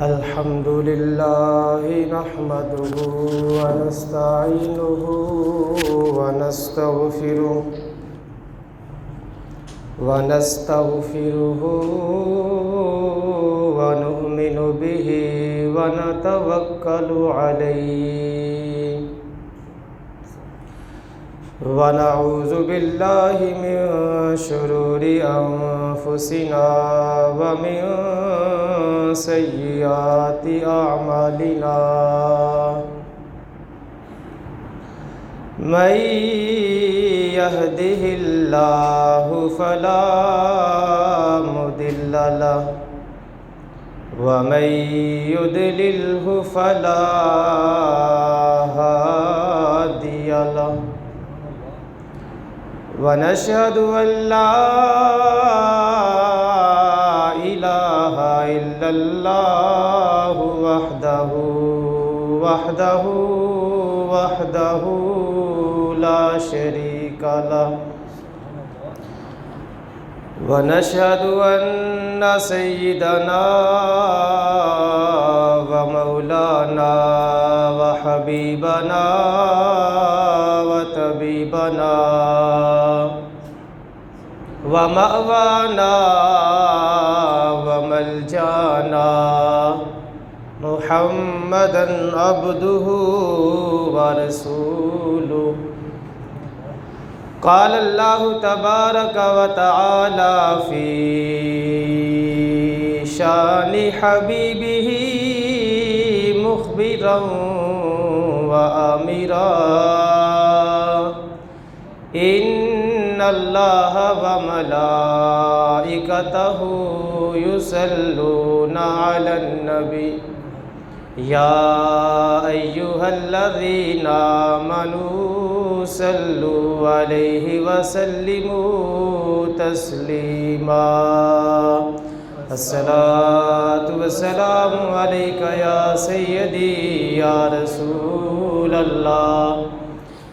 الحمد لله نحمده ونستعينه ونستغفره ونؤمن به ونتوكل عليه ونعوذ بالله من شرور أنفسنا ومن سيئات أعمالنا من يهده الله فلا مضل له ومن يضلله فلا هادي له ونشهد أن لا إله إلا الله وحده لا شريك له ونشهد أن سيدنا ومولانا وحبيبنا وطبيبنا ومأوانا وملجانا محمدًا عبده ورسوله قال الله تبارك وتعالى في شان حبيبه مخبرا وآمرا إن الله وملائكته يصلون على النبي يا أيها الذين آمنوا صلوا عليه وسلموا تسليما الصلاة والسلام عليك يا سيدي يا رسول الله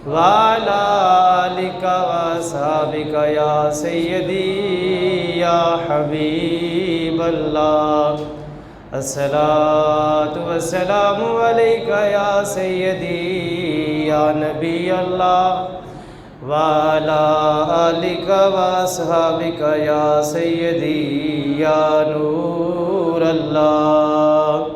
وعلى آلك وأصحابك يا سيدي يا حبيب الله الصلاة والسلام عليك يا سيدي يا نبي الله وعلى آلك وأصحابك يا سيدي يا نور الله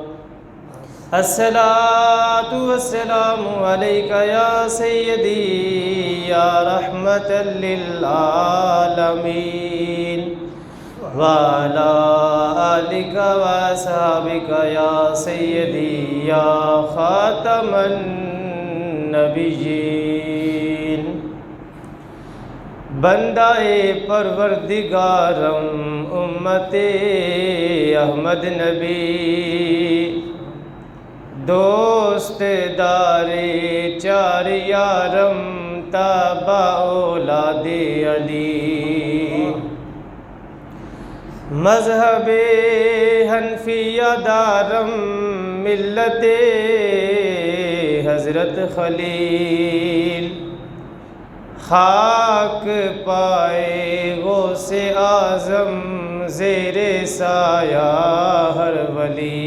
الصلاة والسلام عليك يا سيدي يا رحمة للعالمين وعلى آلك وأصحابك يا سيدي يا خاتم النبيين بندہ پروردگارم امت احمد نبی دوست دار چار یارم تابع اولاد علی مذہب حنفیہ دارم ملت حضرت خلیل خاک پائے غوث اعظم زیر سایہ ہر ولی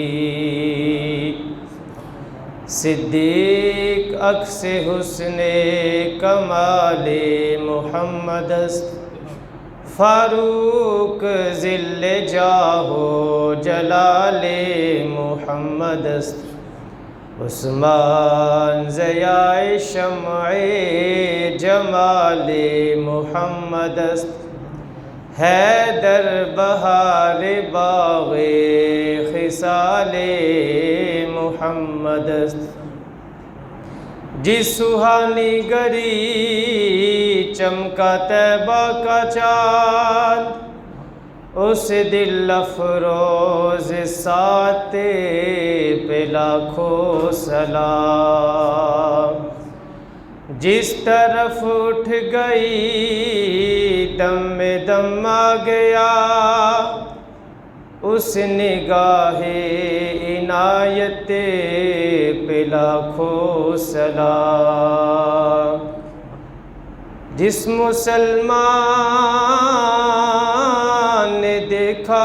صدیق عکس حسن کمال محمد است فاروق ذل جاہ و جلال محمد است عثمان ضیاء شمع جمال محمد است حیدر بہار باغ خصال محمد است جس سہانی گری چمکا طیبہ کا چاند اس دل افروز ساتھ پہ لاکھوں سلام جس طرف اٹھ گئی دم میں دم آ گیا اس نگاہ عنایت پہ لاکھوں سلام جس مسلمان نے دیکھا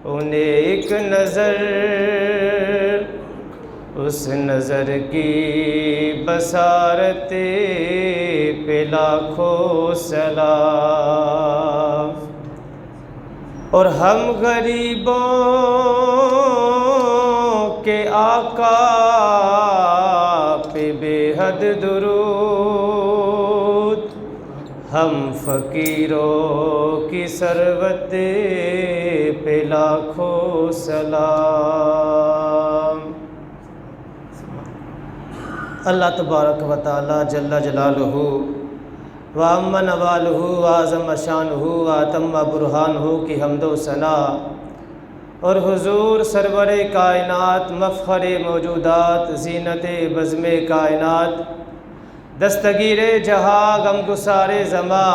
انہیں نظر کی بصارت پہ لاکھوں سلام، اور ہم غریبوں کے آقا پہ بے حد درود، ہم فقیروں کی ثروت پہ لاکھوں سلام۔ اللہ تبارک و تعالی جل جلالہ وعم نوالہ وعظم شانہ واتم برہانہ کی حمد و ثنا، اور حضور سرور کائنات مفخر موجودات زینت بزم کائنات دستگیر جہاں غمگسار زماں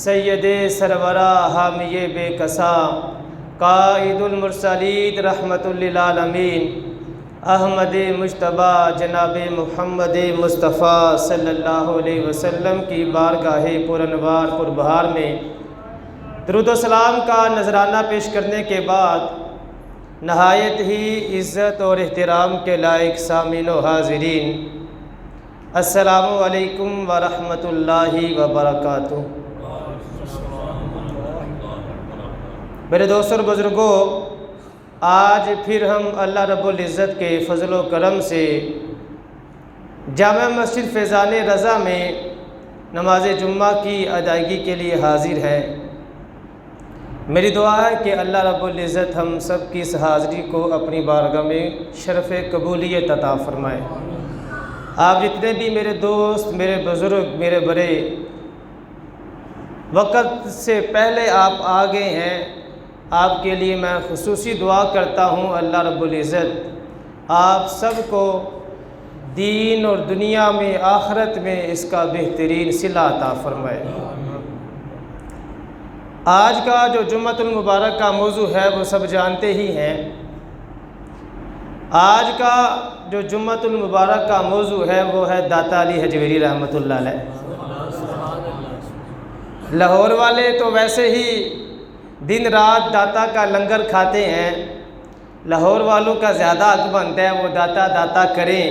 سید سرورہ حامی بے کسا قائد المرسلین رحمت للعالمین احمد مجتبی جناب محمد مصطفیٰ صلی اللہ علیہ وسلم کی بارگاہ پرانوار پربہار میں درود و سلام کا نذرانہ پیش کرنے کے بعد نہایت ہی عزت اور احترام کے لائق سامعین و حاضرین، السلام علیکم ورحمۃ اللہ وبرکاتہ۔ میرے دوستوں اور بزرگوں، آج پھر ہم اللہ رب العزت کے فضل و کرم سے جامع مسجد فیضان رضا میں نماز جمعہ کی ادائیگی کے لیے حاضر ہیں۔ میری دعا ہے کہ اللہ رب العزت ہم سب کی اس حاضری کو اپنی بارگاہ میں شرف قبولیت عطا فرمائے۔ آپ جتنے بھی میرے دوست، میرے بزرگ، میرے بڑے وقت سے پہلے آپ آ گئے ہیں، آپ کے لیے میں خصوصی دعا کرتا ہوں اللہ رب العزت آپ سب کو دین اور دنیا میں آخرت میں اس کا بہترین صلہ عطا فرمائے۔ آج کا جو جمعۃ المبارک کا موضوع ہے وہ سب جانتے ہی ہیں۔ آج کا جو جمعۃ المبارک کا موضوع ہے وہ ہے داتا علی حجویری رحمۃ اللہ علیہ۔ لاہور والے تو ویسے ہی دن رات داتا کا لنگر کھاتے ہیں، لاہور والوں کا زیادہ حق بنتا ہے وہ داتا داتا کریں۔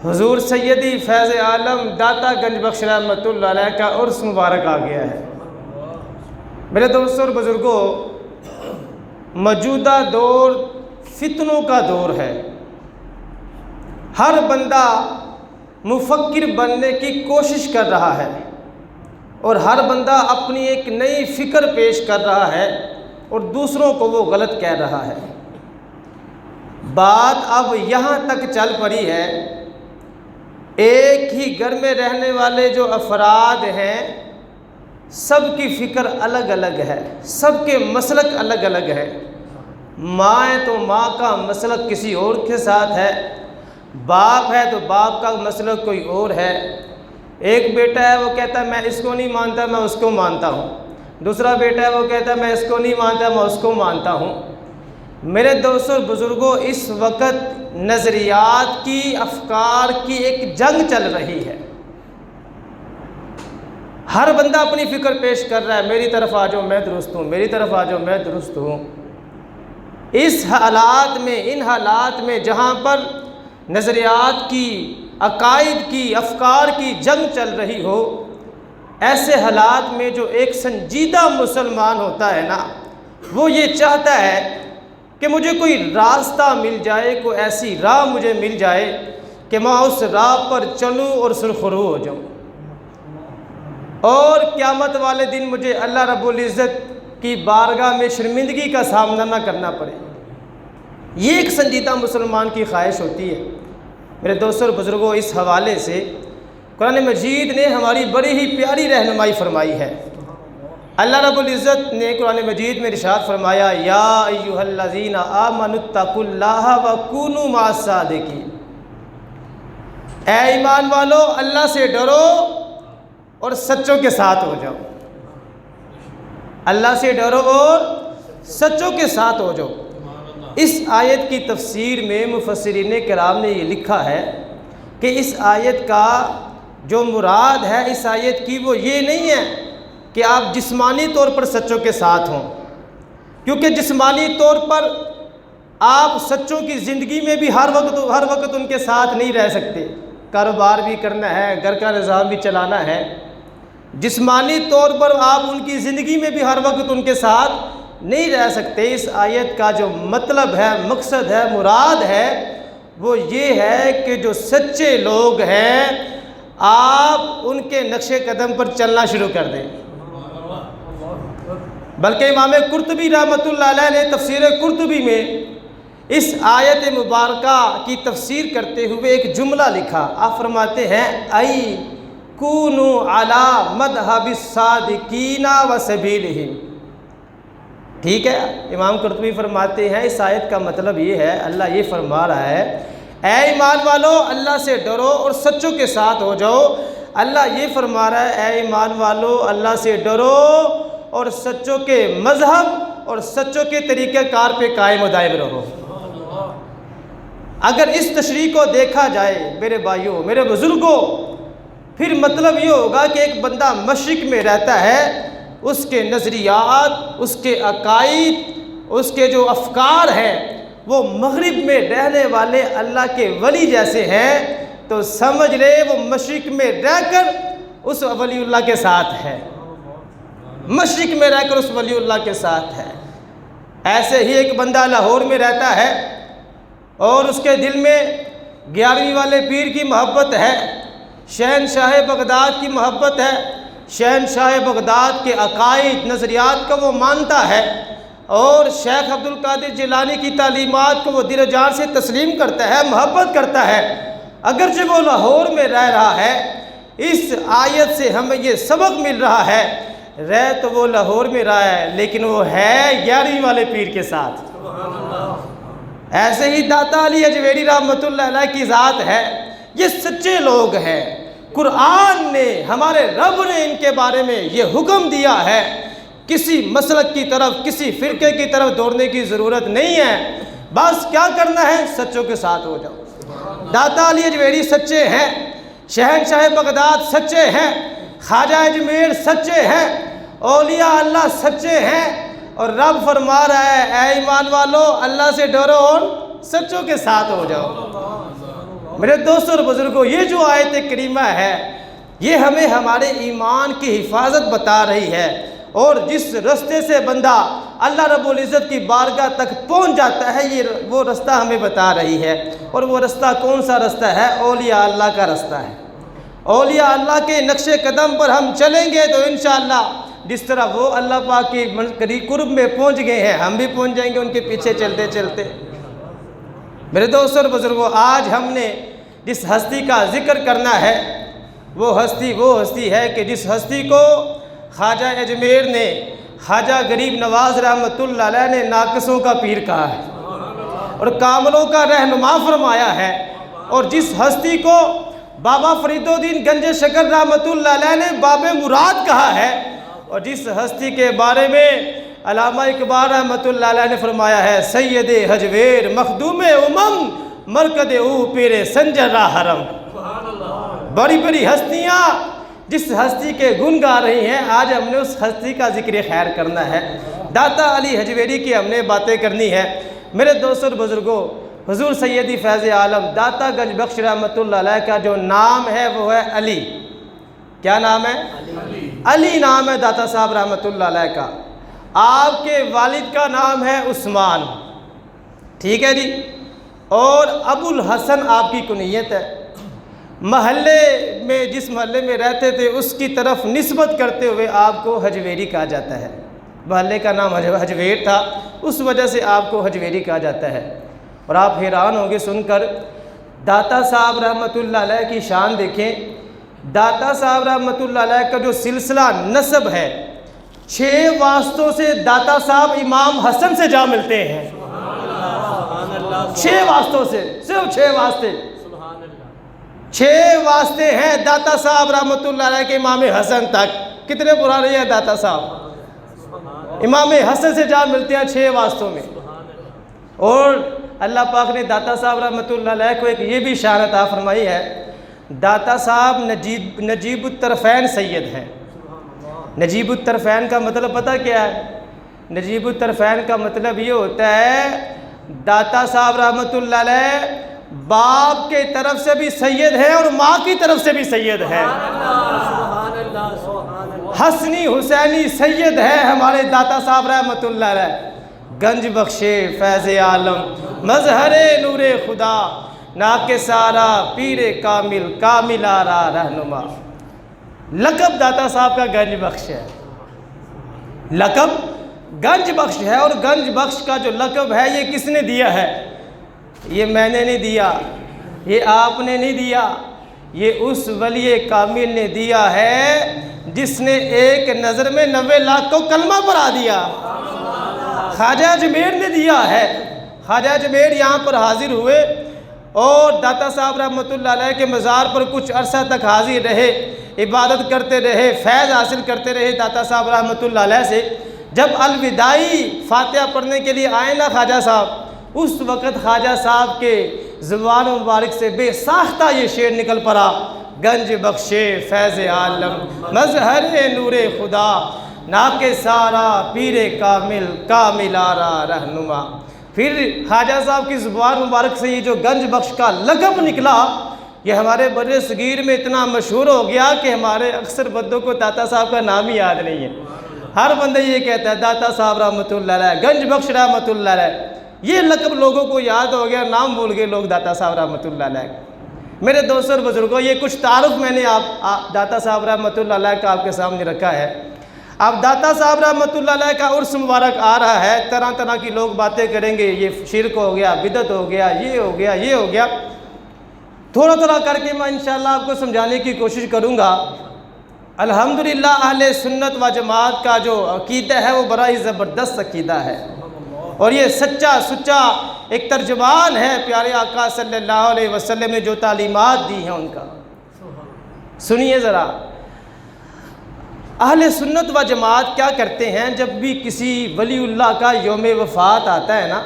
حضور سیدی فیض عالم داتا گنج بخش رحمۃ اللہ علیہ کا عرس مبارک آ گیا ہے۔ میرے دوستوں اور بزرگوں، موجودہ دور فتنوں کا دور ہے۔ ہر بندہ مفکر بننے کی کوشش کر رہا ہے اور ہر بندہ اپنی ایک نئی فکر پیش کر رہا ہے اور دوسروں کو وہ غلط کہہ رہا ہے۔ بات اب یہاں تک چل پڑی ہے، ایک ہی گھر میں رہنے والے جو افراد ہیں سب کی فکر الگ الگ ہے، سب کے مسلک الگ الگ ہے۔ ماں ہے تو ماں کا مسلک کسی اور کے ساتھ ہے، باپ ہے تو باپ کا مسلک کوئی اور ہے۔ ایک بیٹا ہے وہ کہتا ہے میں اس کو نہیں مانتا، میں اس کو مانتا ہوں۔ دوسرا بیٹا ہے وہ کہتا ہے میں اس کو نہیں مانتا، میں اس کو مانتا ہوں۔ میرے دوستوں اور بزرگوں، اس وقت نظریات کی، افکار کی ایک جنگ چل رہی ہے۔ ہر بندہ اپنی فکر پیش کر رہا ہے، میری طرف آ جاؤ میں درست ہوں، میری طرف آ جاؤ میں درست ہوں۔ اس حالات میں، ان حالات میں جہاں پر نظریات کی، عقائد کی، افکار کی جنگ چل رہی ہو، ایسے حالات میں جو ایک سنجیدہ مسلمان ہوتا ہے نا، وہ یہ چاہتا ہے کہ مجھے کوئی راستہ مل جائے، کوئی ایسی راہ مجھے مل جائے کہ میں اس راہ پر چلوں اور سرخرو ہو جاؤں، اور قیامت والے دن مجھے اللہ رب العزت کی بارگاہ میں شرمندگی کا سامنا نہ کرنا پڑے۔ یہ ایک سنجیدہ مسلمان کی خواہش ہوتی ہے۔ میرے دوستوں اور بزرگوں، اس حوالے سے قرآن مجید نے ہماری بڑی ہی پیاری رہنمائی فرمائی ہے۔ اللہ رب العزت نے قرآن مجید میں ارشاد فرمایا، یا ایھا الذین آمنوا اتقوا اللہ وکونوا مع الصادقین، اے ایمان والو اللہ سے ڈرو اور سچوں کے ساتھ ہو جاؤ۔ اللہ سے ڈرو اور سچوں کے ساتھ ہو جاؤ۔ اس آیت کی تفسیر میں مفسرین کرام نے یہ لکھا ہے کہ اس آیت کا جو مراد ہے اس آیت کی وہ یہ نہیں ہے کہ آپ جسمانی طور پر سچوں کے ساتھ ہوں، کیونکہ جسمانی طور پر آپ سچوں کی زندگی میں بھی ہر وقت ان کے ساتھ نہیں رہ سکتے، کاروبار بھی کرنا ہے، گھر کا نظام بھی چلانا ہے، جسمانی طور پر آپ ان کی زندگی میں بھی ہر وقت ان کے ساتھ نہیں رہ سکتے۔ اس آیت کا جو مطلب ہے، مقصد ہے، مراد ہے، وہ یہ ہے کہ جو سچے لوگ ہیں آپ ان کے نقش قدم پر چلنا شروع کر دیں۔ بلکہ امام قرطبی رحمۃ اللہ علیہ نے تفسیر قرطبی میں اس آیت مبارکہ کی تفسیر کرتے ہوئے ایک جملہ لکھا۔ آپ فرماتے ہیں ای کونو علی مذہب الصادقین و سبیلہم۔ ٹھیک ہے، امام قرطبی فرماتے ہیں اس آیت کا مطلب یہ ہے، اللہ یہ فرما رہا ہے اے ایمان والو اللہ سے ڈرو اور سچوں کے ساتھ ہو جاؤ۔ اللہ یہ فرما رہا ہے اے ایمان والو اللہ سے ڈرو اور سچوں کے مذہب اور سچوں کے طریقہ کار پہ قائم و دائم رہو۔ اگر اس تشریح کو دیکھا جائے میرے بھائیوں، میرے بزرگوں، پھر مطلب یہ ہوگا کہ ایک بندہ مشرق میں رہتا ہے، اس کے نظریات، اس کے عقائد، اس کے جو افکار ہیں وہ مغرب میں رہنے والے اللہ کے ولی جیسے ہیں، تو سمجھ لے وہ مشرق میں رہ کر اس ولی اللہ کے ساتھ ہے، مشرق میں رہ کر اس ولی اللہ کے ساتھ ہے۔ ایسے ہی ایک بندہ لاہور میں رہتا ہے اور اس کے دل میں 11ویں والے پیر کی محبت ہے، شہنشاہ بغداد کی محبت ہے، شہنشاہ بغداد کے عقائد نظریات کو وہ مانتا ہے اور شیخ عبد القادر جیلانی کی تعلیمات کو وہ دل و جان سے تسلیم کرتا ہے، محبت کرتا ہے۔ اگرچہ وہ لاہور میں رہ رہا ہے، اس آیت سے ہمیں یہ سبق مل رہا ہے، رہ تو وہ لاہور میں رہا ہے لیکن وہ ہے 11ویں والے پیر کے ساتھ۔ ایسے ہی داتا علی حجویری رحمۃ اللہ علیہ کی ذات ہے، یہ سچے لوگ ہیں۔ قرآن نے، ہمارے رب نے ان کے بارے میں یہ حکم دیا ہے، کسی مسلک کی طرف، کسی فرقے کی طرف دوڑنے کی ضرورت نہیں ہے، بس کیا کرنا ہے، سچوں کے ساتھ ہو جاؤ۔ داتا علی حجویری سچے ہیں، شہنشاہ بغداد سچے ہیں، خواجہ اجمیر سچے ہیں، اولیاء اللہ سچے ہیں، اور رب فرما رہا ہے اے ایمان والو اللہ سے ڈرو اور سچوں کے ساتھ ہو جاؤ۔ میرے دوستوں اور بزرگوں، یہ جو آیت کریمہ ہے یہ ہمیں ہمارے ایمان کی حفاظت بتا رہی ہے، اور جس رستے سے بندہ اللہ رب العزت کی بارگاہ تک پہنچ جاتا ہے یہ وہ رستہ ہمیں بتا رہی ہے۔ اور وہ رستہ کون سا رستہ ہے؟ اولیاء اللہ کا رستہ ہے۔ اولیاء اللہ کے نقش قدم پر ہم چلیں گے تو انشاءاللہ جس طرح وہ اللہ پاک کی قرب میں پہنچ گئے ہیں ہم بھی پہنچ جائیں گے ان کے پیچھے چلتے چلتے۔ میرے دوستوں اور بزرگوں، آج ہم نے جس ہستی کا ذکر کرنا ہے وہ ہستی ہے کہ جس ہستی کو خواجہ اجمیر نے، خواجہ غریب نواز رحمۃ اللہ علیہ نے ناقصوں کا پیر کہا ہے اور کاملوں کا رہنما فرمایا ہے، اور جس ہستی کو بابا فرید الدین گنج شکر رحمۃ اللہ علیہ نے باب مراد کہا ہے، اور جس ہستی کے بارے میں علامہ اقبال رحمۃ اللہ علیہ نے فرمایا ہے سید حجویر مخدوم امم مرکد او پیر سنجر را حرم۔ بڑی بڑی ہستیاں جس ہستی کے گن گا رہی ہیں، آج ہم نے اس ہستی کا ذکر خیر کرنا ہے، داتا علی حجویری کی ہم نے باتیں کرنی ہے۔ میرے دوستوں اور بزرگوں، حضور سیدی فیض عالم داتا گنج بخش رحمۃ اللہ علیہ کا جو نام ہے وہ ہے علی۔ کیا نام ہے؟ علی نام ہے داتا صاحب رحمۃ اللہ علیہ کا۔ آپ کے والد کا نام ہے عثمان، ٹھیک ہے جی، اور ابو الحسن آپ کی کنیت ہے۔ محلے میں، جس محلے میں رہتے تھے اس کی طرف نسبت کرتے ہوئے آپ کو حجویری کہا جاتا ہے، محلے کا نام حجویر تھا، اس وجہ سے آپ کو حجویری کہا جاتا ہے۔ اور آپ حیران ہوں گے سن کر، داتا صاحب رحمۃ اللہ علیہ کی شان دیکھیں۔ داتا صاحب رحمۃ اللہ علیہ کا جو سلسلہ نسب ہے، 6 واسطوں سے داتا صاحب امام حسن سے جا ملتے ہیں۔ 6 واسطوں سے، صرف 6 واسطے، 6 واسطے ہیں داتا صاحب رحمۃ اللہ علیہ کے امام حسن تک۔ کتنے پرانے ہیں داتا صاحب؟ امام حسن سے جا ملتے ہیں 6 واسطوں میں۔ اور اللہ پاک نے داتا صاحب رحمۃ اللہ علیہ کو ایک یہ بھی شان عطا فرمائی ہے، داتا صاحب نجیب الطرفین سید ہیں۔ نجیب الطرفین کا مطلب پتہ کیا ہے؟ نجیب الطرفین کا مطلب یہ ہوتا ہے داتا صاحب رحمۃ اللہ علیہ باپ کے طرف سے بھی سید ہے اور ماں کی طرف سے بھی سید ہے۔ حسنی حسینی سید ہے ہمارے داتا صاحب رحمۃ اللہ علیہ۔ گنج بخشے فیض عالم مظہر نور خدا، ناک سارا پیر کامل کامل آرا رہنما۔ لقب داتا صاحب کا گنج بخش ہے، لقب گنج بخش ہے، اور گنج بخش کا جو لقب ہے یہ کس نے دیا ہے؟ یہ میں نے نہیں دیا، یہ آپ نے نہیں دیا، یہ اس ولی کامل نے دیا ہے جس نے ایک نظر میں 90 لاکھ کو کلمہ پڑھا دیا۔ خواجہ اجمیر نے دیا ہے۔ خواجہ اجمیر یہاں پر حاضر ہوئے اور داتا صاحب رحمۃ اللہ علیہ کے مزار پر کچھ عرصہ تک حاضر رہے، عبادت کرتے رہے، فیض حاصل کرتے رہے داتا صاحب رحمۃ اللہ علیہ سے۔ جب الوداعی فاتحہ پڑھنے کے لیے آئے نا خواجہ صاحب، اس وقت خواجہ صاحب کے زبان مبارک سے بے ساختہ یہ شعر نکل پڑا، گنج بخشے فیض عالم مظہر نور خدا، ناک سارا پیر کامل کامل آرا رہنما۔ پھر خواجہ صاحب کی زبان مبارک سے یہ جو گنج بخش کا لقب نکلا، یہ ہمارے بر صغیر میں اتنا مشہور ہو گیا کہ ہمارے اکثر بندوں کو داتا صاحب کا نام ہی یاد نہیں ہے۔ ہر بندہ یہ کہتا ہے داتا صاحب رحمۃ اللہ علیہ، گنج بخش رحمۃ اللہ علیہ۔ یہ لقب لوگوں کو یاد ہو گیا، نام بھول گئے لوگ داتا صاحب رحمۃ اللہ علیہ۔ میرے دوستوں اور بزرگوں، یہ کچھ تعارف میں نے آپ داتا صاحب رحمۃ اللہ علیہ کا آپ کے سامنے رکھا ہے۔ اب داتا صاحب رحمۃ اللہ علیہ کا عرس مبارک آ رہا ہے، طرح طرح کی لوگ باتیں کریں گے، یہ شرک ہو گیا، بدعت ہو گیا، یہ ہو گیا، یہ ہو گیا۔ تھوڑا تھوڑا کر کے میں انشاءاللہ آپ کو سمجھانے کی کوشش کروں گا۔ الحمدللہ اہل سنت و جماعت کا جو عقیدہ ہے وہ بڑا ہی زبردست عقیدہ ہے، اور یہ سچا سچا ایک ترجمان ہے پیارے آقا صلی اللہ علیہ وسلم نے جو تعلیمات دی ہیں ان کا۔ سنیے ذرا، اہل سنت و جماعت کیا کرتے ہیں، جب بھی کسی ولی اللہ کا یوم وفات آتا ہے نا،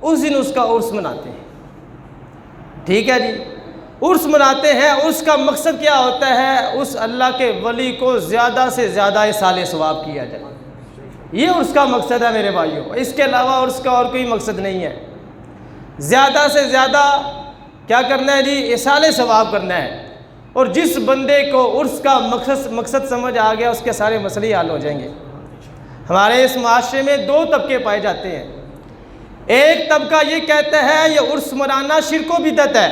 اس دن اس کا عرس مناتے ہیں۔ ٹھیک ہے جی، عرس مناتے ہیں۔ عرس کا مقصد کیا ہوتا ہے؟ اس اللہ کے ولی کو زیادہ سے زیادہ اصال ثواب کیا جائے، یہ عرس کا مقصد ہے میرے بھائیوں۔ اس کے علاوہ عرس کا اور کوئی مقصد نہیں ہے۔ زیادہ سے زیادہ کیا کرنا ہے جی؟ اصال ثواب کرنا ہے۔ اور جس بندے کو عرس کا مقصد سمجھ آ گیا، اس کے سارے مسئلے حل ہو جائیں گے۔ ہمارے اس معاشرے میں دو طبقے پائے جاتے ہیں۔ ایک طبقہ یہ کہتا ہے یہ عرس منانا شرک و بدعت ہے،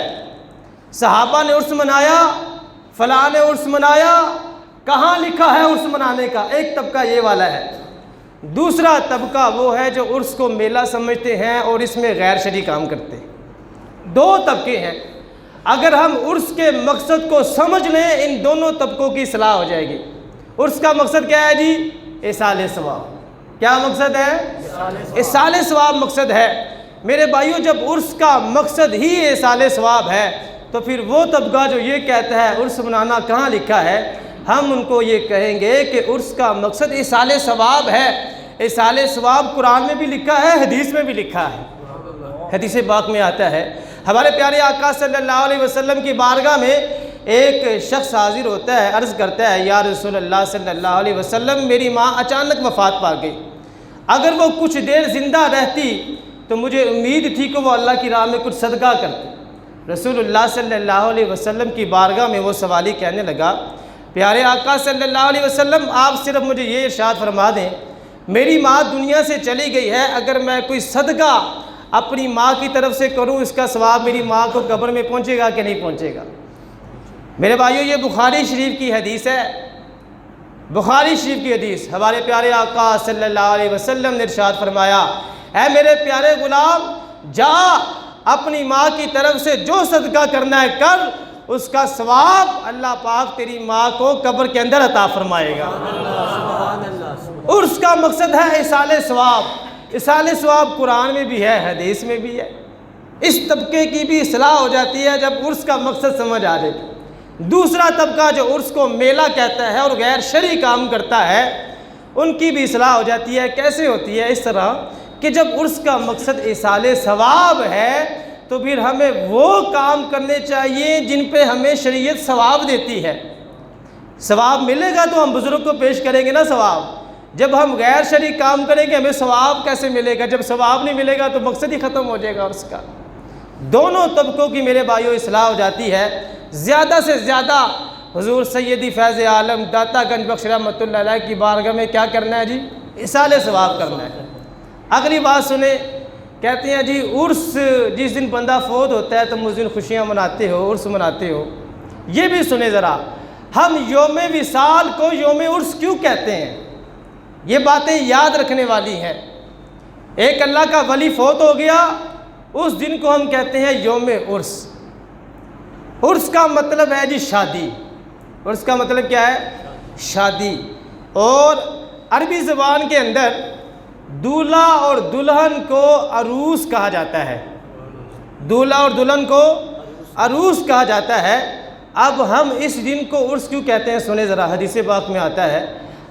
صحابہ نے عرس منایا، فلاں نے عرس منایا، کہاں لکھا ہے عرس منانے کا؟ ایک طبقہ یہ والا ہے۔ دوسرا طبقہ وہ ہے جو عرس کو میلہ سمجھتے ہیں اور اس میں غیر شرعی کام کرتے ہیں۔ دو طبقے ہیں۔ اگر ہم عرس کے مقصد کو سمجھ لیں، ان دونوں طبقوں کی اصلاح ہو جائے گی۔ عرس کا مقصد کیا ہے جی؟ اصال ثواب۔ کیا مقصد ہے؟ اصال ثواب مقصد ہے۔ میرے بھائیوں، جب عرس کا مقصد ہی اصال ثواب ہے تو پھر وہ طبقہ جو یہ کہتا ہے عرس منانا کہاں لکھا ہے، ہم ان کو یہ کہیں گے کہ عرس کا مقصد اصال ثواب ہے۔ اصال ثواب قرآن میں بھی لکھا ہے، حدیث میں بھی لکھا ہے۔ حدیث پاک میں آتا ہے، ہمارے پیارے آقا صلی اللہ علیہ وسلم کی بارگاہ میں ایک شخص حاضر ہوتا ہے، عرض کرتا ہے یا رسول اللہ صلی اللہ علیہ وسلم، میری ماں اچانک وفات پا گئی، اگر وہ کچھ دیر زندہ رہتی تو مجھے امید تھی کہ وہ اللہ کی راہ میں کچھ صدقہ کرتی۔ رسول اللہ صلی اللہ علیہ وسلم کی بارگاہ میں وہ سوالی کہنے لگا، پیارے آقا صلی اللہ علیہ وسلم، آپ صرف مجھے یہ ارشاد فرما دیں، میری ماں دنیا سے چلی گئی ہے، اگر میں کوئی صدقہ اپنی ماں کی طرف سے کروں، اس کا ثواب میری ماں کو قبر میں پہنچے گا کہ نہیں پہنچے گا؟ میرے بھائیوں، یہ بخاری شریف کی حدیث ہے، بخاری شریف کی حدیث۔ ہمارے پیارے آقا صلی اللہ علیہ وسلم نے ارشاد فرمایا، اے میرے پیارے غلام، جا اپنی ماں کی طرف سے جو صدقہ کرنا ہے کر، اس کا ثواب اللہ پاک تیری ماں کو قبر کے اندر عطا فرمائے گا۔ اور اس کا مقصد ہے اصال ثواب۔ اصال ثواب قرآن میں بھی ہے، حدیث میں بھی ہے۔ اس طبقے کی بھی اصلاح ہو جاتی ہے جب عرس کا مقصد سمجھ آ جائے۔ دوسرا طبقہ جو عرس کو میلہ کہتا ہے اور غیر شرعی کام کرتا ہے، ان کی بھی اصلاح ہو جاتی ہے۔ کیسے ہوتی ہے؟ اس طرح کہ جب عرس کا مقصد اصال ثواب ہے تو پھر ہمیں وہ کام کرنے چاہیے جن پہ ہمیں شریعت ثواب دیتی ہے۔ ثواب ملے گا تو ہم بزرگ کو پیش کریں گے نا ثواب، جب ہم غیر شرعی کام کریں گے ہمیں ثواب کیسے ملے گا؟ جب ثواب نہیں ملے گا تو مقصد ہی ختم ہو جائے گا اس کا۔ دونوں طبقوں کی میرے بھائیوں اصلاح ہو جاتی ہے۔ زیادہ سے زیادہ حضور سیدی فیض عالم داتا گنج بخش رحمۃ اللہ علیہ کی بارگاہ میں کیا کرنا ہے جی؟ ایصال ثواب کرنا ہے۔ اگلی بات سنیں، کہتے ہیں جی عرس، جس دن بندہ فوت ہوتا ہے تم اس دن خوشیاں مناتے ہو، عرس مناتے ہو۔ یہ بھی سنیں ذرا، ہم یوم وصال کو یوم عرس کیوں کہتے ہیں؟ یہ باتیں یاد رکھنے والی ہیں۔ ایک اللہ کا ولی فوت ہو گیا، اس دن کو ہم کہتے ہیں یوم عرس۔ عرس کا مطلب ہے جی شادی۔ عرس کا مطلب کیا ہے؟ شادی۔ اور عربی زبان کے اندر دولہا اور دلہن کو عروس کہا جاتا ہے۔ دولہا اور دلہن کو عروس کہا جاتا ہے۔ اب ہم اس دن کو عرس کیوں کہتے ہیں؟ سنیں ذرا، حدیث پاک میں آتا ہے،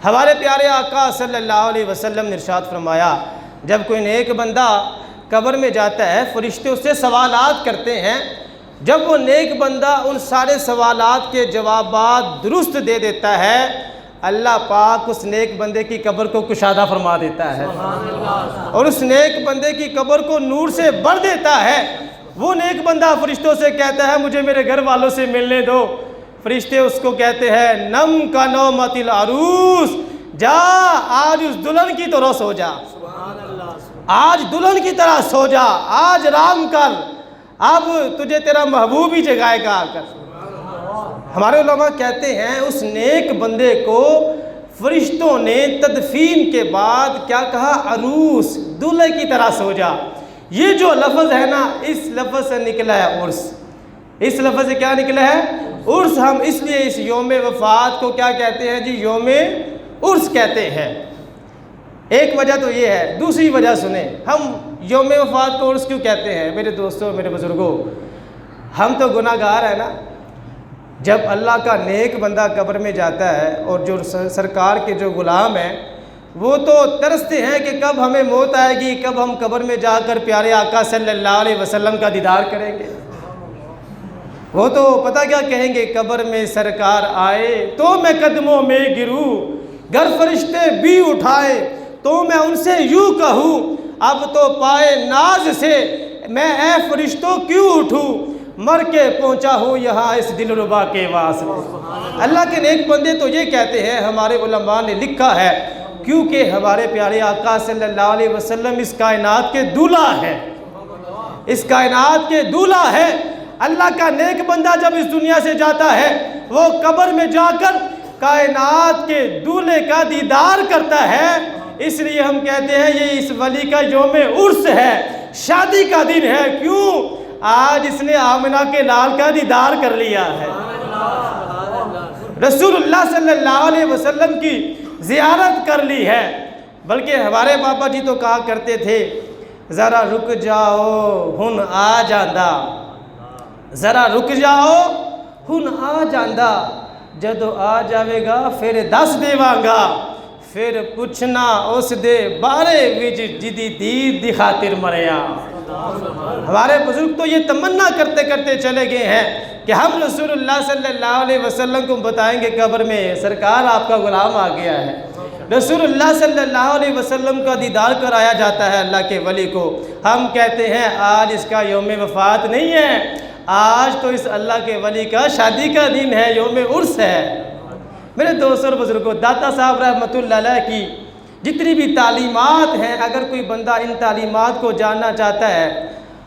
ہمارے پیارے آقا صلی اللہ علیہ وسلم نے ارشاد فرمایا، جب کوئی نیک بندہ قبر میں جاتا ہے فرشتے اس سے سوالات کرتے ہیں، جب وہ نیک بندہ ان سارے سوالات کے جوابات درست دے دیتا ہے، اللہ پاک اس نیک بندے کی قبر کو کشادہ فرما دیتا ہے اور اس نیک بندے کی قبر کو نور سے بھر دیتا ہے۔ وہ نیک بندہ فرشتوں سے کہتا ہے مجھے میرے گھر والوں سے ملنے دو، فرشتے اس کو کہتے ہیں نم کا نومت العروس، جا آج اس دلہن کی طرح سو جا، آج دلہن کی طرح سو جا، آج آرام کر، اب تجھے تیرا محبوب ہی جگائے گا آ کر۔ ہمارے علماء کہتے ہیں اس نیک بندے کو فرشتوں نے تدفین کے بعد کیا کہا؟ عروس، دلہے کی طرح سو جا۔ یہ جو لفظ ہے نا، اس لفظ سے نکلا ہے عرس۔ اس لفظ سے کیا نکلا ہے؟ عرس۔ ہم اس لیے اس یوم وفات کو کیا کہتے ہیں جی؟ یوم عرس کہتے ہیں۔ ایک وجہ تو یہ ہے۔ دوسری وجہ سنیں، ہم یوم وفات کو عرس کیوں کہتے ہیں؟ میرے دوستوں، میرے بزرگوں، ہم تو گناہ گار ہیں نا۔ جب اللہ کا نیک بندہ قبر میں جاتا ہے اور جو سرکار کے جو غلام ہیں وہ تو ترستے ہیں کہ کب ہمیں موت آئے گی، کب ہم قبر میں جا کر پیارے آقا صلی اللہ علیہ وسلم کا دیدار کریں گے۔ وہ تو پتہ کیا کہیں گے؟ قبر میں سرکار آئے تو میں قدموں میں گروں، گر فرشتے بھی اٹھائے تو میں ان سے یوں کہوں، اب تو پائے ناز سے میں اے فرشتوں کیوں اٹھوں، مر کے پہنچا ہوں یہاں اس دل ربا کے واسطے۔ اللہ کے نیک بندے تو یہ کہتے ہیں، ہمارے علماء نے لکھا ہے، کیونکہ ہمارے پیارے آقا صلی اللہ علیہ وسلم اس کائنات کے دولہا ہے، اس کائنات کے دولہا ہے۔ اللہ کا نیک بندہ جب اس دنیا سے جاتا ہے وہ قبر میں جا کر کائنات کے دولہے کا دیدار کرتا ہے۔ اس لیے ہم کہتے ہیں یہ اس ولی کا یوم عرس ہے، شادی کا دن ہے۔ کیوں؟ آج اس نے آمنہ کے لال کا دیدار کر لیا ہے، رسول اللہ صلی اللہ علیہ وسلم کی زیارت کر لی ہے۔ بلکہ ہمارے بابا جی تو کہا کرتے تھے ذرا رک جاؤ ہن آ جاندہ، ذرا رک جاؤ ہن آ جاندہ، جدو آ جاوے گا پھر دس دیواں گا، پھر پوچھنا اس دے بارے وچ جدی دید دی خاطر مریا۔ ہمارے بزرگ تو یہ تمنا کرتے کرتے چلے گئے ہیں کہ ہم رسول اللہ صلی اللہ علیہ وسلم کو بتائیں گے قبر میں سرکار آپ کا غلام آ گیا ہے۔ رسول اللہ صلی اللہ علیہ وسلم کا دیدار کرایا جاتا ہے اللہ کے ولی کو۔ ہم کہتے ہیں آج اس کا یوم وفات نہیں ہے، آج تو اس اللہ کے ولی کا شادی کا دن ہے، یوم عرس ہے۔ میرے دوست اور بزرگوں، داتا صاحب رحمۃ اللہ علیہ کی جتنی بھی تعلیمات ہیں، اگر کوئی بندہ ان تعلیمات کو جاننا چاہتا ہے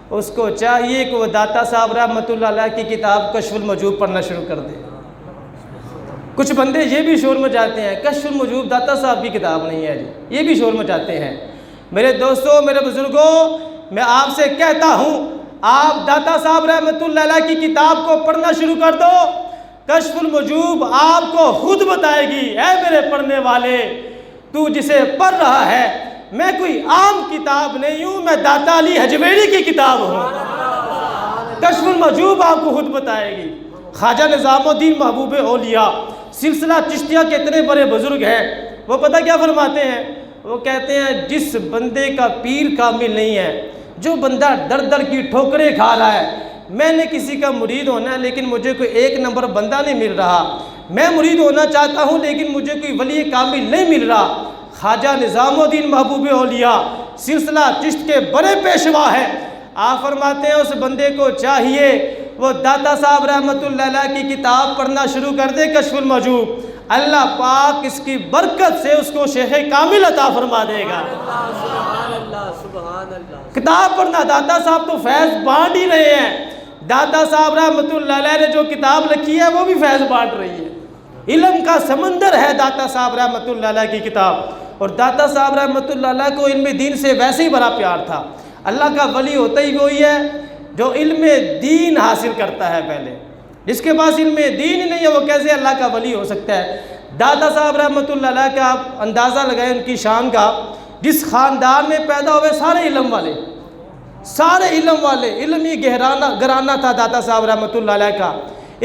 اس کو چاہیے کہ وہ داتا صاحب رحمۃ اللہ علیہ کی کتاب کشف المجوب پڑھنا شروع کر دے۔ کچھ بندے یہ بھی شور مچاتے ہیں کشف المجوب داتا صاحب کی کتاب نہیں ہے جی، یہ بھی شور مچاتے ہیں۔ میرے دوستوں، میرے بزرگوں، میں آپ سے کہتا ہوں آپ داتا صاحب رحمۃ اللہ علیہ کی کتاب کو پڑھنا شروع کر دو، کشف المجوب آپ کو خود بتائے گی اے میرے پڑھنے والے، تو جسے پڑھ رہا ہے میں کوئی عام کتاب نہیں ہوں، میں داتا علی حجویری کی کتاب ہوں۔ کشف المجوب آپ کو خود بتائے گی۔ خواجہ نظام الدین محبوب اولیاء سلسلہ چشتیہ کے اتنے بڑے بزرگ ہیں، وہ پتہ کیا فرماتے ہیں؟ وہ کہتے ہیں جس بندے کا پیر کامل نہیں ہے، جو بندہ در در کی ٹھوکریں کھا رہا ہے، میں نے کسی کا مرید ہونا ہے لیکن مجھے کوئی ایک نمبر بندہ نہیں مل رہا، میں مرید ہونا چاہتا ہوں لیکن مجھے کوئی ولی کامل نہیں مل رہا، خواجہ نظام الدین محبوب اولیاء سلسلہ چشت کے بڑے پیشوا ہیں۔ آپ فرماتے ہیں اس بندے کو چاہیے وہ داتا صاحب رحمۃ اللہ علیہ کی کتاب پڑھنا شروع کر دے، کشف المحجوب، اللہ پاک اس کی برکت سے اس کو شیخ کامل عطا فرما دے گا۔ سبحان اللہ سبحان اللہ۔ کتاب پڑھنا، داتا صاحب تو فیض بانٹ ہی رہے ہیں۔ داتا صاحب رحمۃ اللہ علیہ نے جو کتاب لکھی ہے وہ بھی فیض بانٹ رہی ہے۔ علم کا سمندر ہے داتا صاحب رحمۃ اللہ علیہ کی کتاب۔ اور داتا صاحب رحمۃ اللہ علیہ کو علم دین سے ویسے ہی بڑا پیار تھا۔ اللہ کا ولی ہوتا ہی وہی ہے جو علم دین حاصل کرتا ہے پہلے۔ جس کے پاس علم دین ہی نہیں ہے وہ کیسے اللہ کا ولی ہو سکتا ہے؟ داتا صاحب رحمۃ اللہ علیہ کا آپ اندازہ لگائیں ان کی شان کا۔ جس خاندان میں پیدا ہوئے سارے علم والے، سارے علم والے، علمی گھرانہ تھا داتا صاحب رحمۃ اللہ علیہ کا۔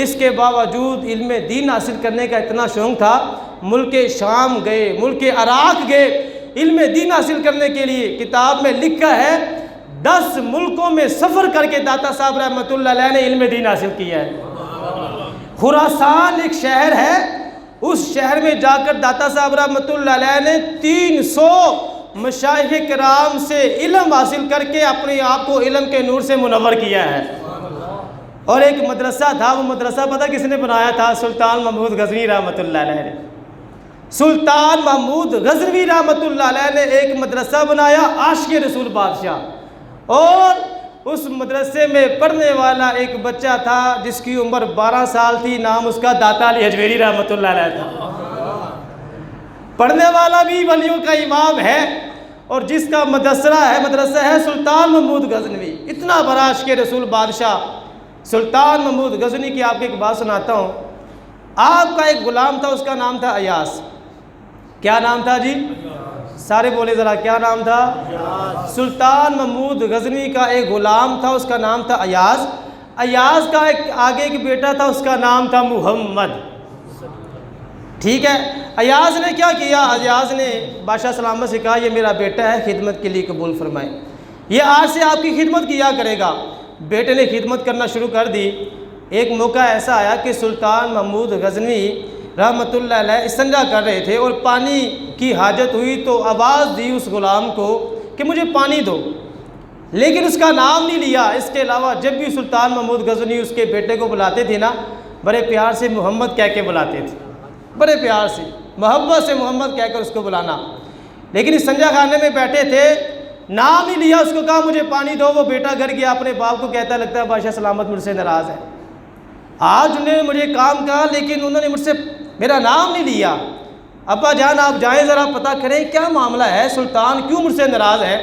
اس کے باوجود علم دین حاصل کرنے کا اتنا شوق تھا، ملک شام گئے، ملک عراق گئے علم دین حاصل کرنے کے لیے۔ کتاب میں لکھا ہے 10 ملکوں میں سفر کر کے داتا صاحب رحمۃ اللہ علیہ نے علم دین حاصل کیا ہے۔ خراسان ایک شہر ہے، اس شہر میں جا کر داتا صاحب رحمۃ اللہ علیہ نے 300 مشائخ کرام سے علم حاصل کر کے اپنے آپ کو علم کے نور سے منور کیا ہے۔ اور ایک مدرسہ تھا، وہ مدرسہ پتہ کس نے بنایا تھا؟ سلطان محمود غزنوی رحمۃ اللہ علیہ نے۔ سلطان محمود غزنوی رحمۃ اللہ علیہ نے ایک مدرسہ بنایا، عاشق رسول بادشاہ۔ اور اس مدرسے میں پڑھنے والا ایک بچہ تھا جس کی عمر 12 سال تھی، نام اس کا داتا علی حجویری رحمۃ اللہ علیہ تھا۔ پڑھنے والا بھی ولیوں کا امام ہے، اور جس کا مدرسہ ہے سلطان محمود غزنوی، اتنا بڑا عاشق رسول بادشاہ سلطان محمود غزنوی کی۔ آپ کو ایک بات سناتا ہوں، آپ کا ایک غلام تھا، اس کا نام تھا ایاز۔ کیا نام تھا جی؟ سارے بولے ذرا، کیا نام تھا؟ سلطان محمود غزنوی کا ایک غلام تھا، اس کا نام تھا ایاز۔ ایاز کا آگے ایک بیٹا تھا، اس کا نام تھا محمد۔ ٹھیک ہے، ایاز نے کیا کیا؟ ایاز نے بادشاہ سلامت سے کہا یہ میرا بیٹا ہے، خدمت کے لیے قبول فرمائے، یہ آج سے آپ کی خدمت کیا کرے گا۔ بیٹے نے خدمت کرنا شروع کر دی۔ ایک موقع ایسا آیا کہ سلطان محمود غزنوی رحمۃ اللہ علیہ استنجا کر رہے تھے اور پانی کی حاجت ہوئی تو آواز دی اس غلام کو کہ مجھے پانی دو، لیکن اس کا نام نہیں لیا۔ اس کے علاوہ جب بھی سلطان محمود غزنوی اس کے بیٹے کو بلاتے تھے نا، بڑے پیار سے محمد کہہ کے بلاتے تھے، بڑے پیار سے محبت سے محمد کہہ کر اس کو بلانا۔ لیکن استنجا خانے میں بیٹھے تھے، نام ہی لیا، اس کو کہا مجھے پانی دو۔ وہ بیٹا گھر گیا، اپنے باپ کو کہتا لگتا ہے بادشاہ سلامت مجھ سے ناراض ہے، آج انہوں نے مجھے کام کہا لیکن انہوں نے مجھ سے میرا نام نہیں لیا۔ ابا جان آپ جائیں ذرا پتہ کریں کیا معاملہ ہے، سلطان کیوں مجھ سے ناراض ہے۔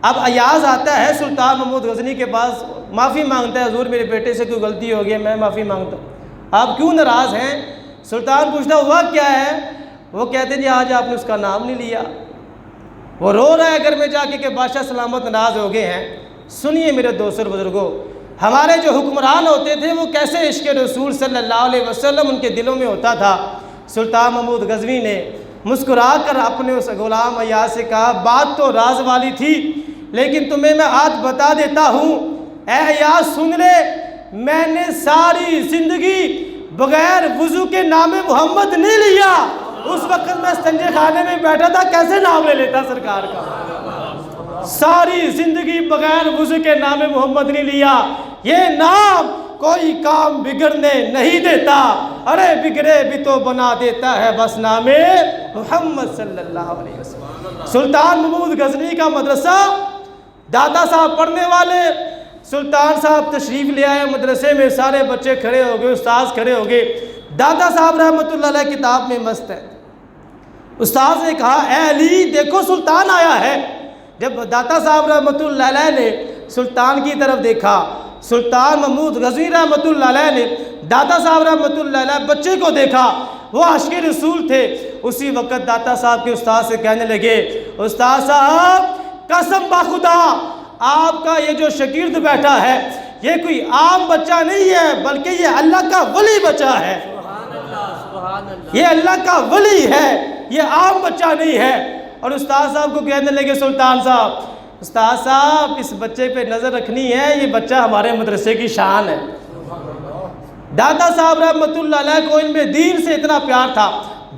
اب ایاز آتا ہے سلطان محمود غزنوی کے پاس، معافی مانگتا ہے، حضور میرے بیٹے سے کوئی غلطی ہو گئی، میں معافی مانگتا ہوں، آپ کیوں ناراض ہیں؟ سلطان پوچھتا ہوا کیا ہے؟ وہ کہتے ہیں جی آج آپ نے اس کا نام نہیں لیا۔ وہ رو رہا ہے گھر میں جا کے کہ بادشاہ سلامت ناراض ہو گئے ہیں۔ سنیے میرے دوستوں بزرگوں، ہمارے جو حکمران ہوتے تھے وہ کیسے عشق رسول صلی اللہ علیہ وسلم ان کے دلوں میں ہوتا تھا۔ سلطان محمود غزنوی نے مسکرا کر اپنے اس غلام ایاز سے کہا بات تو راز والی تھی لیکن تمہیں میں آج بتا دیتا ہوں، اے ایاز سن لے، میں نے ساری زندگی بغیر وضو کے نام محمد نہیں لیا۔ اس وقت میں استنجے خانے میں بیٹھا تھا، کیسے نام لے لیتا سرکار کا؟ ساری زندگی بغیر وضو کے نام محمد نہیں لیا۔ یہ نام کوئی کام بگڑنے نہیں دیتا، ارے بگڑے بھی تو بنا دیتا ہے بس نام محمد صلی اللہ علیہ وسلم۔ سلطان محمود غزنوی کا مدرسہ، دادا صاحب پڑھنے والے، سلطان صاحب تشریف لے آئے مدرسے میں، سارے بچے کھڑے ہو گئے، استاذ کھڑے ہو گئے، دادا صاحب رحمۃ اللہ علیہ کتاب میں مست ہے۔ استاذ نے کہا اے علی دیکھو سلطان آیا ہے۔ جب داتا صاحب رحمۃ اللہ علیہ نے سلطان کی طرف دیکھا، سلطان محمود غزنوی رحمۃ اللہ علیہ نے داتا صاحب رحمۃ اللہ علیہ بچے کو دیکھا، وہ عاشق رسول تھے۔ اسی وقت داتا صاحب کے استاد سے کہنے لگے استاد صاحب قسم بخدا آپ کا یہ جو شاگرد بیٹھا ہے یہ کوئی عام بچہ نہیں ہے بلکہ یہ اللہ کا ولی بچہ ہے، یہ اللہ کا ولی ہے، یہ عام بچہ نہیں ہے۔ اور استاد صاحب کو کہنے لگے سلطان صاحب استاد صاحب اس بچے پہ نظر رکھنی ہے، یہ بچہ ہمارے مدرسے کی شان ہے۔ دادا صاحب رحمۃ اللہ علیہ کو علم دین سے اتنا پیار تھا،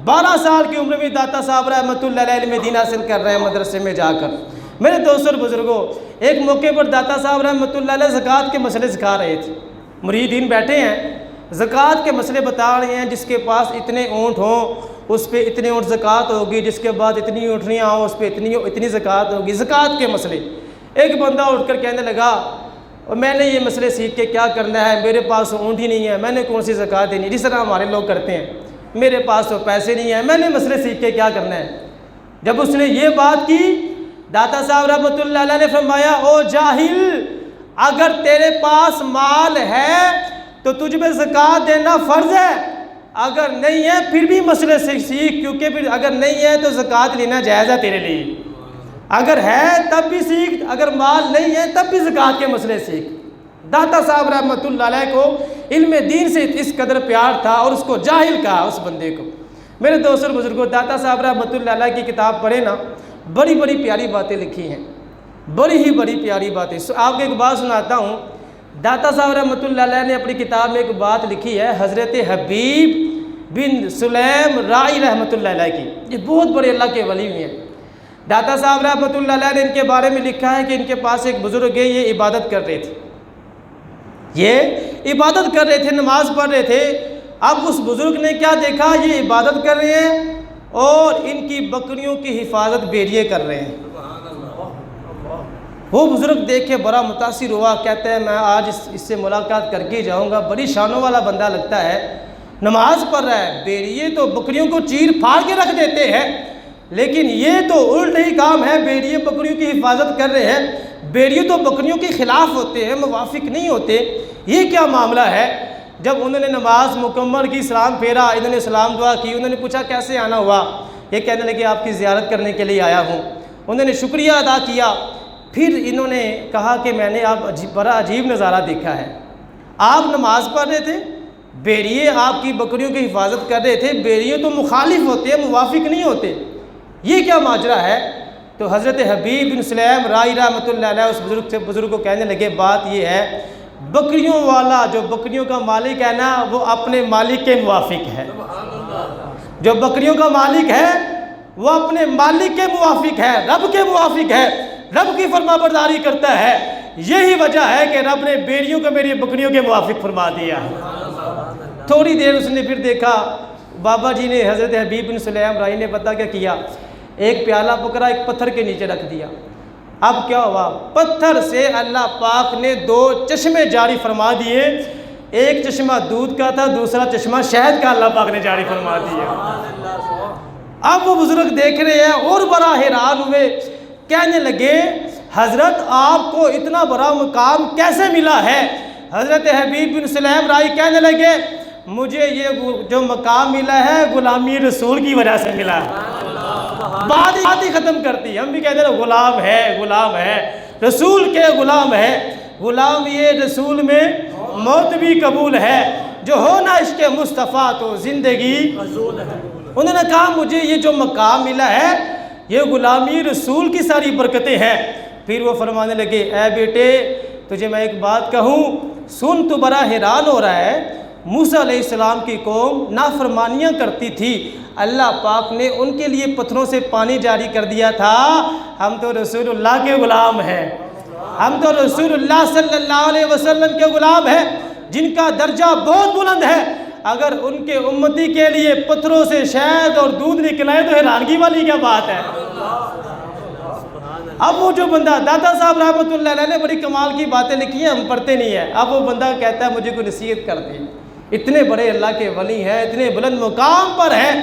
12 سال کی عمر میں داتا صاحب رحمۃ اللہ علیہ علم دین حاصل کر رہے ہیں مدرسے میں جا کر۔ میرے دوستوں اور بزرگوں، ایک موقع پر داتا صاحب رحمۃ اللہ علیہ زکوٰۃ کے مسئلے سکھا رہے تھے۔ مریدین بیٹھے ہیں، زکوٰۃ کے مسئلے بتا رہے ہیں، جس کے پاس اتنے اونٹ ہوں اس پہ اتنے اونٹ زکوٰۃ ہوگی، جس کے بعد اتنی اونٹنیاں ہوں اس پہ اتنی زکوٰۃ ہوگی، زکوٰۃ کے مسئلے۔ ایک بندہ اٹھ کر کہنے لگا، اور میں نے یہ مسئلے سیکھ کے کیا کرنا ہے، میرے پاس اونٹ ہی نہیں ہے، میں نے کون سی زکوٰۃ دینی، جس طرح ہمارے لوگ کرتے ہیں، میرے پاس تو پیسے نہیں ہیں، میں نے مسئلے سیکھ کے کیا کرنا ہے۔ جب اس نے یہ بات کی، داتا صاحب رحمۃ اللہ علیہ نے فرمایا، او جاہل، اگر تیرے پاس مال ہے تو تجھ پہ زکوٰۃ دینا فرض ہے، اگر نہیں ہے پھر بھی مسئلے سے سیکھ، کیونکہ پھر اگر نہیں ہے تو زکوٰۃ لینا جائز ہے تیرے لیے، اگر ہے تب بھی سیکھ، اگر مال نہیں ہے تب بھی زکوٰۃ کے مسئلے سیکھ۔ داتا صاحب رحمۃ اللہ علیہ کو علم دین سے اس قدر پیار تھا اور اس کو جاہل کہا اس بندے کو۔ میرے دوستوں اور بزرگوں، داتا صاحب رحمۃ اللہ علیہ کی کتاب پڑھے نا، بڑی بڑی پیاری باتیں لکھی ہیں، بڑی ہی بڑی پیاری باتیں۔ آپ کو ایک بات سناتا ہوں، داتا صاحب رحمۃ اللہ علیہ نے اپنی کتاب میں ایک بات لکھی ہے حضرت حبیب بن سلیم رائی رحمۃ اللہ علیہ کی۔ یہ بہت بڑے اللہ کے ولی ہوئے ہیں۔ داتا صاحب رحمۃ اللہ علیہ نے ان کے بارے میں لکھا ہے کہ ان کے پاس ایک بزرگ ہے، یہ عبادت کر رہے تھے، یہ عبادت کر رہے تھے، نماز پڑھ رہے تھے۔ اب اس بزرگ نے کیا دیکھا، یہ عبادت کر رہے ہیں اور ان کی بکریوں کی حفاظت بھیڑیے کر رہے ہیں۔ وہ بزرگ دیکھ کے بڑا متاثر ہوا، کہتا ہے میں آج اس سے ملاقات کر کے جاؤں گا، بڑی شانوں والا بندہ لگتا ہے، نماز پڑھ رہا ہے، بھیڑیے تو بکریوں کو چیر پھاڑ کے رکھ دیتے ہیں، لیکن یہ تو الٹ ہی کام ہے، بھیڑیے بکریوں کی حفاظت کر رہے ہیں، بھیڑیے تو بکریوں کے خلاف ہوتے ہیں، موافق نہیں ہوتے، یہ کیا معاملہ ہے؟ جب انہوں نے نماز مکمل کی، سلام پھیرا، انہوں نے سلام دعا کی، انہوں نے پوچھا کیسے آنا ہوا، یہ کہنے لگے آپ کی زیارت کرنے کے لیے آیا ہوں۔ انہوں نے شکریہ ادا کیا، پھر انہوں نے کہا کہ میں نے بڑا عجیب نظارہ دیکھا ہے، آپ نماز پڑھ رہے تھے، بھیڑیے آپ کی بکریوں کی حفاظت کر رہے تھے، بھیڑیے تو مخالف ہوتے ہیں، موافق نہیں ہوتے، یہ کیا ماجرا ہے؟ تو حضرت حبیب بن سلیم رائی رحمۃ اللہ علیہ اس بزرگ کو کہنے لگے، بات یہ ہے، بکریوں والا جو بکریوں کا مالک ہے نا، وہ اپنے مالک کے موافق ہے، جو بکریوں کا مالک ہے وہ اپنے مالک کے موافق ہے، رب کے موافق ہے، رب کی فرما برداری کرتا ہے، یہی وجہ ہے کہ رب نے بھیڑیوں کو میری بکریوں کے موافق فرما دیا۔ تھوڑی دیر اس نے پھر دیکھا، بابا جی نے حضرت حبیب بن سلیم رائی نے پتہ کیا کیا، ایک پیالہ پکڑا، ایک پتھر کے نیچے رکھ دیا۔ اب کیا ہوا، پتھر سے اللہ پاک نے 2 چشمے جاری فرما دیے، ایک چشمہ دودھ کا تھا، دوسرا چشمہ شہد کا اللہ پاک نے جاری فرما دیا۔ اب وہ بزرگ دیکھ رہے ہیں اور بڑا حیران ہوئے، کہنے لگے حضرت آپ کو اتنا بڑا مقام کیسے ملا ہے؟ حضرت حبیب بن سلیم رائی کہنے لگے مجھے یہ جو مقام ملا ہے غلامی رسول کی وجہ سے ملا ہے۔ بات ہی ختم کرتی، ہم بھی کہتے ہیں غلام ہے، رسول کے غلام ہے، غلام یہ رسول میں موت بھی قبول ہے، جو ہونا عشق مصطفیٰ تو زندگی فضول ہے۔ انہوں نے کہا مجھے یہ جو مقام ملا ہے یہ غلامی رسول کی ساری برکتیں ہیں۔ پھر وہ فرمانے لگے اے بیٹے تجھے میں ایک بات کہوں سن، تو بڑا حیران ہو رہا ہے، موسیٰ علیہ السلام کی قوم نافرمانیاں کرتی تھی، اللہ پاک نے ان کے لیے پتھروں سے پانی جاری کر دیا تھا، ہم تو رسول اللہ کے غلام ہیں، ہم تو رسول اللہ صلی اللہ علیہ وسلم کے غلام ہیں جن کا درجہ بہت بلند ہے، اگر ان کے امتی کے لیے پتھروں سے شہد اور دودھ نکلائے تو حیرانگی والی کیا بات ہے۔ اب وہ جو بندہ داتا صاحب رحمۃ اللہ علیہ نے بڑی کمال کی باتیں لکھی ہیں، ہم پڑھتے نہیں ہیں، اب وہ بندہ کہتا ہے مجھے کوئی نصیحت کر دے، اتنے بڑے اللہ کے ولی ہیں، اتنے بلند مقام پر ہیں،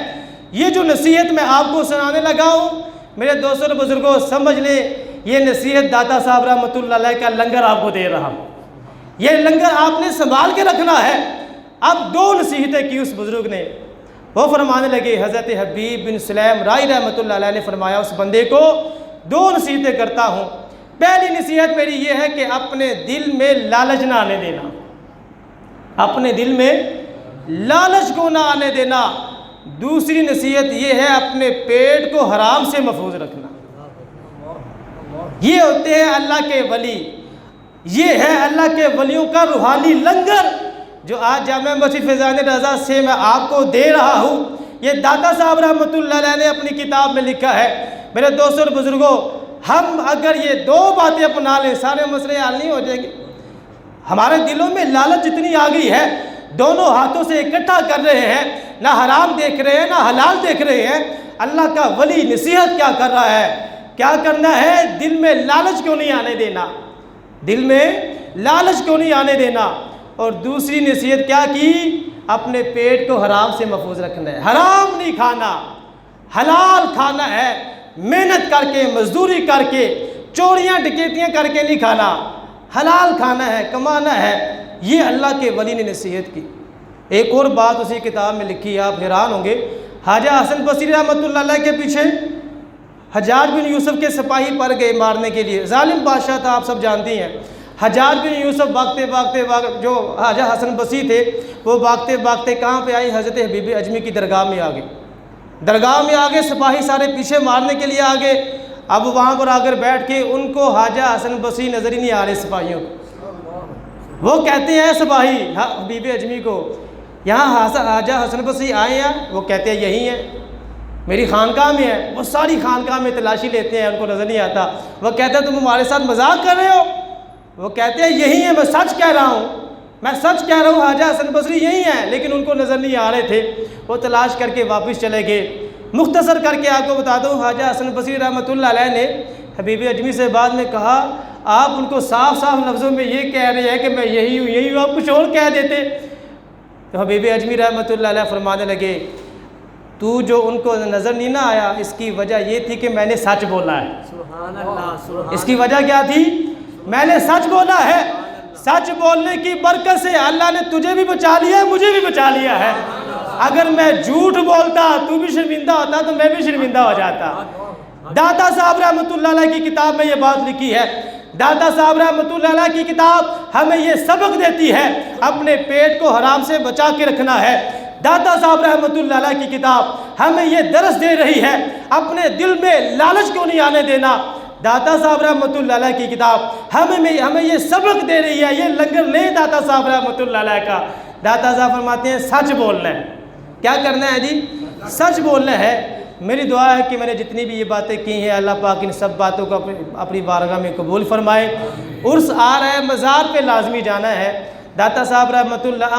یہ جو نصیحت میں آپ کو سنانے لگا ہوں میرے دوستوں اور بزرگوں سمجھ لیں یہ نصیحت داتا صاحب رحمۃ اللہ علیہ کا لنگر آپ کو دے رہا ہوں، یہ لنگر آپ نے سنبھال کے رکھنا ہے۔ اب 2 نصیحتیں کی اس بزرگ نے، وہ فرمانے لگے حضرت حبیب بن سلیم رائی رحمۃ اللہ علیہ نے فرمایا اس بندے کو 2 نصیحتیں کرتا ہوں، پہلی نصیحت میری یہ ہے کہ اپنے دل میں لالچ نہ آنے دینا، اپنے دل میں لالچ کو نہ آنے دینا، دوسری نصیحت یہ ہے اپنے پیٹ کو حرام سے محفوظ رکھنا۔ یہ ہوتے ہیں اللہ کے ولی، یہ ہے اللہ کے ولیوں کا روحانی لنگر جو آج جامع مسجد فیضان رضا سے میں آپ کو دے رہا ہوں، یہ داتا صاحب رحمۃ اللہ علیہ نے اپنی کتاب میں لکھا ہے۔ میرے دوستوں اور بزرگوں، ہم اگر یہ دو باتیں اپنا لیں سارے مسئلے حل نہیں ہو جائیں گے۔ ہمارے دلوں میں لالچ اتنی آ گئی ہے، دونوں ہاتھوں سے اکٹھا کر رہے ہیں، نہ حرام دیکھ رہے ہیں نہ حلال دیکھ رہے ہیں۔ اللہ کا ولی نصیحت کیا کر رہا ہے؟ کیا کرنا ہے؟ دل میں لالچ کیوں نہیں آنے دینا، دل میں لالچ کیوں نہیں آنے دینا۔ اور دوسری نصیحت کیا کی؟ اپنے پیٹ کو حرام سے محفوظ رکھنا ہے، حرام نہیں کھانا، حلال کھانا ہے، محنت کر کے، مزدوری کر کے، چوریاں ڈکیتیاں کر کے نہیں کھانا، حلال کھانا ہے، کمانا ہے۔ یہ اللہ کے ولی نے نصیحت کی۔ ایک اور بات اسی کتاب میں لکھی ہے، آپ حیران ہوں گے۔ خواجہ حسن بصری رحمۃ اللہ علیہ کے پیچھے حجاج بن یوسف کے سپاہی پڑ گئے مارنے کے لیے، ظالم بادشاہ تھا، آپ سب جانتی ہیں۔ حجاج بن یوسف بھاگتے بھاگتے جو خواجہ حسن بصری تھے وہ بھاگتے بھاگتے کہاں پہ آئی؟ حضرت حبیب اجمی کی درگاہ میں آگے، درگاہ میں آگے، سپاہی سارے پیچھے مارنے کے لیے آگے۔ اب وہاں پر آ کر بیٹھ کے ان کو خواجہ حسن بصری نظر ہی نہیں آ رہے سپاہیوں کو۔ وہ کہتے ہیں سپاہی حبیب اجمی کو، یہاں خواجہ حسن بصری آئے ہیں؟ وہ کہتے ہیں یہی ہیں، میری خانقاہ میں ہے۔ وہ ساری خانقاہ میں تلاشی لیتے ہیں، ان کو نظر نہیں آتا۔ وہ کہتے ہیں تم ہمارے ساتھ مذاق کر رہے ہو؟ وہ کہتے ہیں یہی ہیں، میں سچ کہہ رہا ہوں، میں سچ کہہ رہا ہوں، خواجہ حسن بصری یہی ہیں، لیکن ان کو نظر نہیں آ رہے تھے۔ وہ تلاش کر کے واپس چلے گئے۔ مختصر کر کے آپ کو بتا دوں، خواجہ حسن بصری رحمۃ اللہ علیہ نے حبیب اجمی سے بعد میں کہا، آپ ان کو صاف صاف لفظوں میں یہ کہہ رہے ہیں کہ میں یہی ہوں یہی ہوں، آپ کچھ اور کہہ دیتے۔ تو حبیب اجمی رحمۃ اللہ علیہ فرمانے لگے، تو جو ان کو نظر نہیں نہ آیا، اس کی وجہ یہ تھی کہ میں نے سچ بولا ہے۔ سبحان اللہ، سبحان اس کی وجہ کیا تھی؟ میں نے سچ بولا ہے۔ سچ بولنے کی برکت سے اللہ نے تجھے بھی بچا لیا ہے، مجھے بھی بچا لیا ہے۔ اگر میں جھوٹ بولتا تو بھی شرمندہ ہوتا تو میں بھی شرمندہ ہو جاتا۔ داتا صاحب رحمۃ اللہ علیہ کی کتاب میں یہ بات لکھی ہے۔ داتا صاحب رحمۃ اللہ علیہ کی کتاب ہمیں یہ سبق دیتی ہے، اپنے پیٹ کو حرام سے بچا کے رکھنا ہے۔ داتا صاحب رحمۃ اللہ علیہ کی کتاب ہمیں یہ درس دے رہی ہے، اپنے دل میں لالچ کیوں نہیں آنے دینا۔ داتا صاحب رحمۃ اللہ علیہ کی کتاب ہمیں یہ سبق دے رہی ہے، یہ لنگر لے داتا صاحب رحمۃ اللہ علیہ کا۔ داتا صاحب فرماتے ہیں سچ بولنا ہے۔ کیا کرنا ہے جی؟ سچ بولنا ہے۔ میری دعا ہے کہ میں نے جتنی بھی یہ باتیں کی ہیں، اللہ پاک ان سب باتوں کو اپنی بارگاہ میں قبول فرمائے۔ عرس آ رہا ہے، مزار پہ لازمی جانا ہے۔ داتا صاحب رحمۃ اللہ،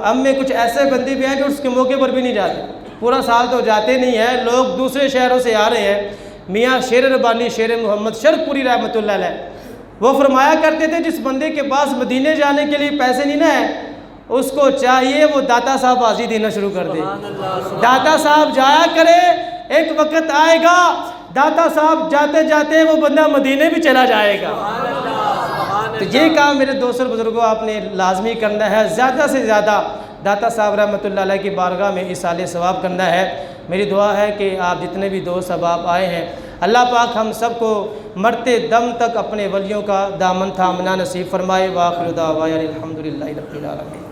ہم میں کچھ ایسے بندے بھی ہیں جو اس کے موقع پر بھی نہیں جاتے، پورا سال تو جاتے نہیں ہیں، لوگ دوسرے شہروں سے آ رہے ہیں۔ میاں شیر ربانی شیر محمد شرک پوری رحمۃ اللہ علیہ وہ فرمایا کرتے تھے، جس بندے کے پاس مدینے جانے کے لیے پیسے نہیں نہ ہیں، اس کو چاہیے وہ داتا صاحب حاضری دینا شروع کر دے۔ داتا صاحب جایا کرے، ایک وقت آئے گا داتا صاحب جاتے جاتے وہ بندہ مدینے بھی چلا جائے گا۔ تو یہ کام میرے دوست اور بزرگوں آپ نے لازمی کرنا ہے، زیادہ سے زیادہ داتا صاحب رحمۃ اللہ علیہ کی بارگاہ میں اصالِ ثواب کرنا ہے۔ میری دعا ہے کہ آپ جتنے بھی دوست احباب آئے ہیں، اللہ پاک ہم سب کو مرتے دم تک اپنے ولیوں کا دامن تھامنا نصیب فرمائے۔ وآخر دعوانا الحمدللہ رب العالمین۔